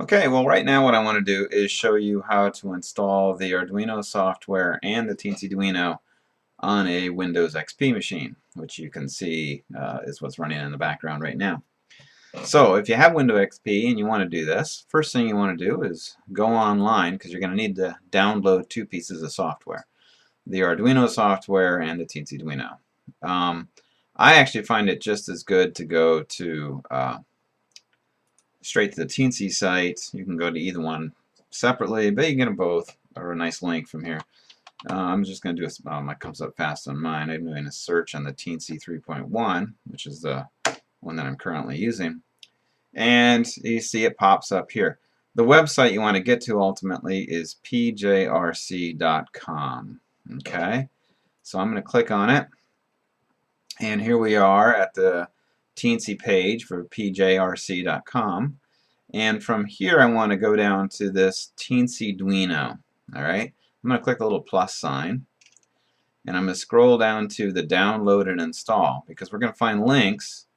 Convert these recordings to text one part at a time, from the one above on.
Okay, well right now what I want to do is show you how to install the Arduino software and the Teensyduino on a Windows XP machine, which you can see is what's running in the background right now. So if you have Windows XP and you want to do this, first thing you want to do is go online because you're going to need to download two pieces of software, the Arduino software and the Teensyduino. I actually find it just as good to go to straight to the Teensy site. You can go to either one separately, but you can get them both, or a nice link from here. I'm just going to do a, it comes up fast on mine. I'm doing a search on the Teensy 3.1, which is the one that I'm currently using. And you see it pops up here. The website you want to get to ultimately is pjrc.com. Okay, so I'm going to click on it, and here we are at the Teensy page for pjrc.com. And from here I want to go down to this Teensyduino. Alright, I'm going to click the little plus sign, and I'm going to scroll down to the download and install, because we're going to find links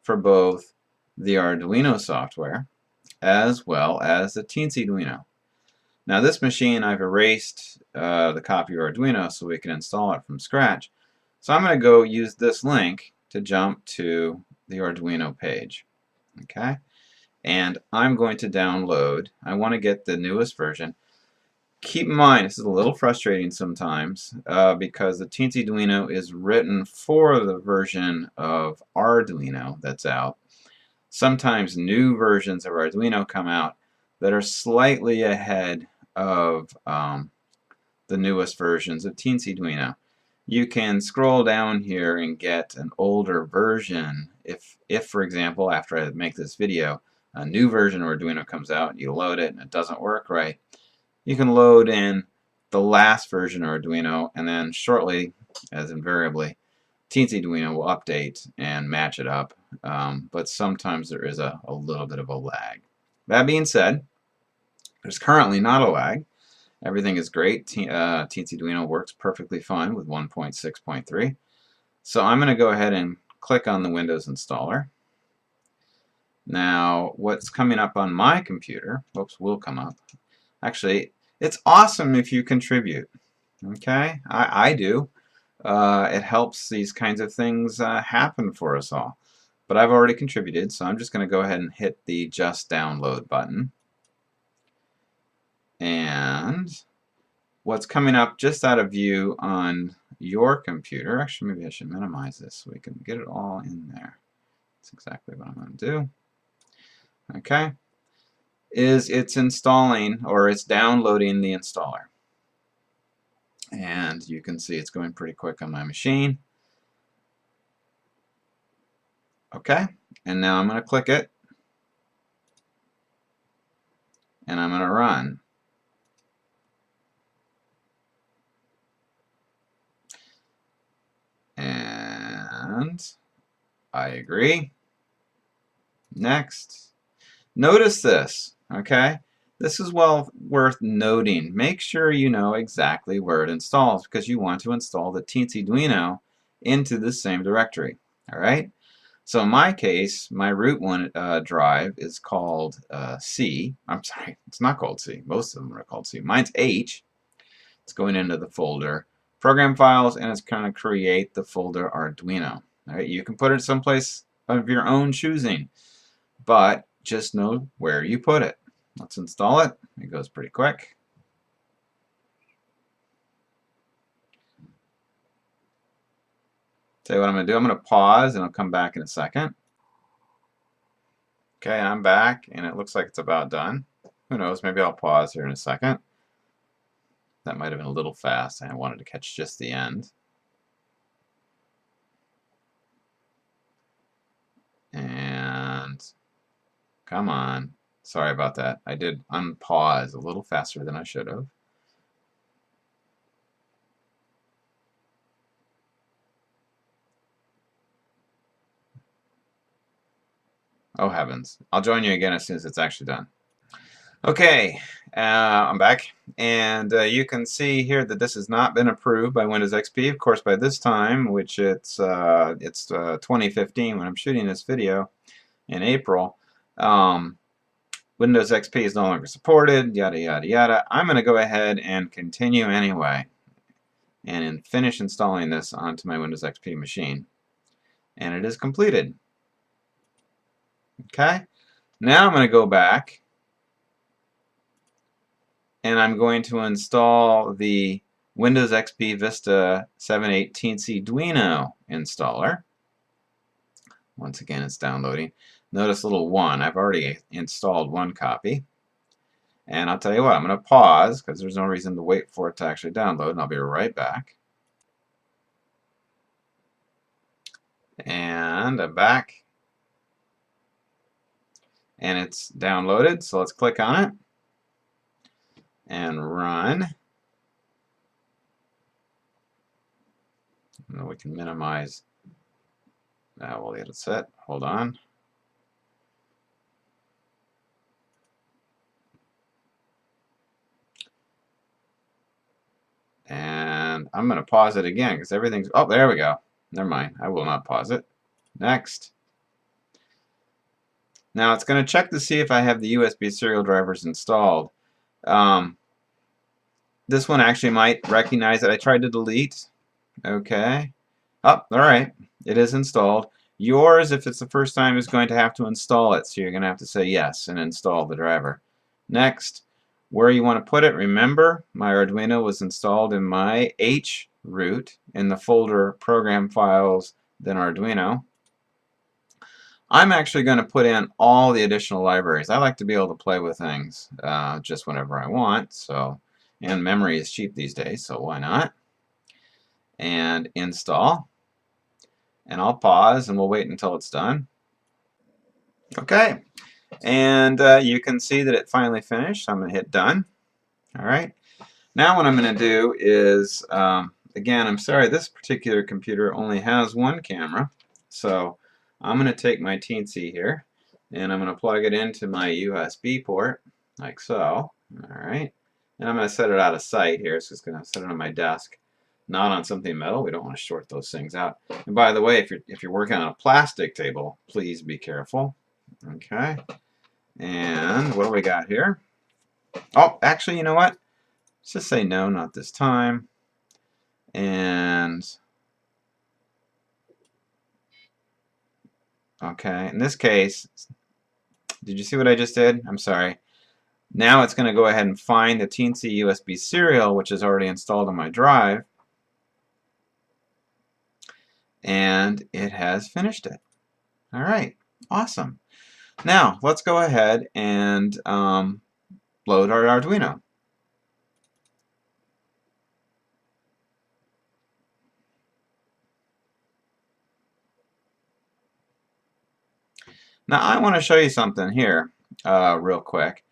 for both the Arduino software as well as the Teensyduino. Now this machine, I've erased the copy of Arduino so we can install it from scratch. So I'm going to go use this link to jump to the Arduino page. Okay, and I'm going to download. I want to get the newest version. Keep in mind, this is a little frustrating sometimes because the Teensyduino is written for the version of Arduino that's out. Sometimes new versions of Arduino come out that are slightly ahead of the newest versions of Teensyduino. You can scroll down here and get an older version. If for example, after I make this video, a new version of Arduino comes out, you load it and it doesn't work right, you can load in the last version of Arduino, and then shortly, as invariably, Teensyduino will update and match it up, but sometimes there is a little bit of a lag. That being said, there's currently not a lag. Everything is great. Teensyduino works perfectly fine with 1.6.3. So I'm going to go ahead and click on the Windows installer. Now, what's coming up on my computer, will come up. Actually, it's awesome if you contribute. Okay, I do. It helps these kinds of things happen for us all. But I've already contributed, so I'm just going to go ahead and hit the Just Download button. And what's coming up just out of view on your computer, actually maybe I should minimize this so we can get it all in there. That's exactly what I'm going to do. Okay, is it's installing, or it's downloading the installer. And you can see it's going pretty quick on my machine. Okay, and now I'm going to click it, and I'm going to run. And I agree. Next. Notice this, okay? This is well worth noting. Make sure you know exactly where it installs, because you want to install the Teensyduino into the same directory. All right? So in my case, my root one drive is called C. I'm sorry, it's not called C. Most of them are called C. Mine's H. It's going into the folder Program Files, and it's going to create the folder Arduino. All right? You can put it someplace of your own choosing, but just know where you put it. Let's install it. It goes pretty quick. Tell you what I'm going to do. I'm going to pause and I'll come back in a second. Okay, I'm back and it looks like it's about done. Who knows, maybe I'll pause here in a second. That might have been a little fast. I wanted to catch just the end. And come on. Sorry about that. I did unpause a little faster than I should have. Oh heavens. I'll join you again as soon as it's actually done. Okay, I'm back, and you can see here that this has not been approved by Windows XP. Of course, by this time, which it's 2015 when I'm shooting this video in April, Windows XP is no longer supported, yada yada yada. I'm going to go ahead and continue anyway and finish installing this onto my Windows XP machine. And it is completed. Okay, now I'm going to go back and I'm going to install the Windows XP Vista 7.8 Teensyduino installer. Once again, it's downloading. Notice little 1. I've already installed 1 copy. And I'll tell you what, I'm going to pause because there's no reason to wait for it to actually download, and I'll be right back. And I'm back. And it's downloaded, so let's click on it and run. And we can minimize. Now we'll get it set. Hold on. And I'm going to pause it again because everything's... Oh, there we go. Never mind. I will not pause it. Next. Now it's going to check to see if I have the USB serial drivers installed. This one actually might recognize that I tried to delete. Okay. Oh, alright. It is installed. Yours, if it's the first time, is going to have to install it. So you're going to have to say yes and install the driver. Next. Where you want to put it, remember, my Arduino was installed in my H root in the folder Program Files, then Arduino. I'm actually going to put in all the additional libraries. I like to be able to play with things just whenever I want. So, and memory is cheap these days, so why not? And install. And I'll pause and we'll wait until it's done. Okay. And you can see that it finally finished. I'm going to hit done. All right. Now what I'm going to do is, again, I'm sorry, this particular computer only has 1 camera. So I'm going to take my Teensy here and I'm going to plug it into my USB port, like so. All right. And I'm going to set it out of sight here. So it's going to set it on my desk, not on something metal. We don't want to short those things out. And by the way, if you're working on a plastic table, please be careful. Okay. And what do we got here? Oh, actually, you know what? Let's just say no, not this time. And okay, in this case, did you see what I just did? I'm sorry. Now it's going to go ahead and find the Teensy USB serial, which is already installed on my drive. And it has finished it. All right, awesome. Now, let's go ahead and load our Arduino. Now, I want to show you something here real quick.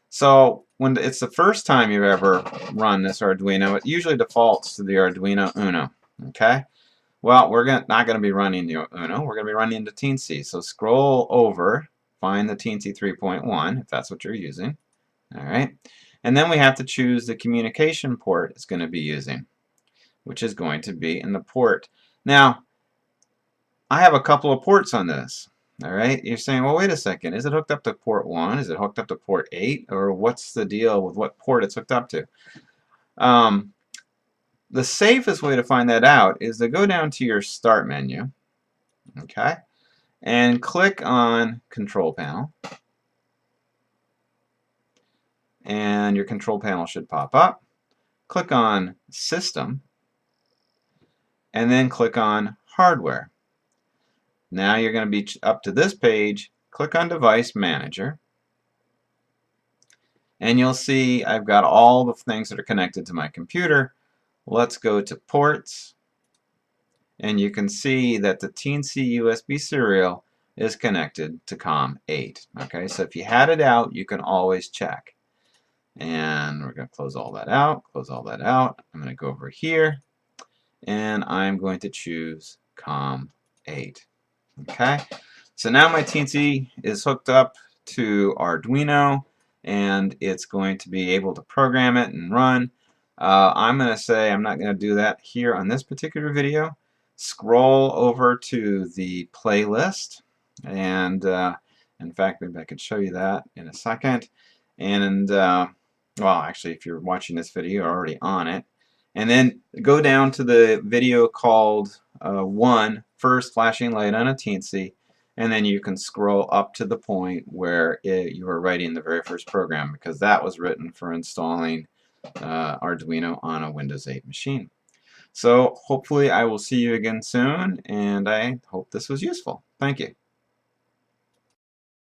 So, when it's the first time you've ever run this Arduino, it usually defaults to the Arduino Uno. Okay? Well, we're not going to be running the Uno. We're going to be running the Teensy. So, scroll over. Find the Teensy 3.1 if that's what you're using. All right, and then we have to choose the communication port it's going to be using, which is going to be in the port. Now, I have a couple of ports on this. All right, you're saying, well, wait a second, is it hooked up to port 1? Is it hooked up to port 8? Or what's the deal with what port it's hooked up to? The safest way to find that out is to go down to your Start menu, okay, and click on Control Panel. And your control panel should pop up. Click on System, and then click on Hardware. Now you're going to be up to this page. Click on Device Manager, and you'll see I've got all the things that are connected to my computer. Let's go to Ports, and you can see that the Teensy USB serial is connected to COM8. Okay, so if you had it out, you can always check. And we're going to close all that out, close all that out. I'm going to go over here, and I'm going to choose COM8. Okay, so now my Teensy is hooked up to Arduino, and it's going to be able to program it and run. I'm going to say I'm not going to do that here on this particular video. Scroll over to the playlist, and In fact, maybe I could show you that in a second. And well, actually, if you're watching this video, you're already on it. And then go down to the video called 1 First Flashing Light on a Teensy, and then you can scroll up to the point where you were writing the very first program, because that was written for installing Arduino on a Windows 8 machine. So hopefully I will see you again soon, and I hope this was useful. Thank you.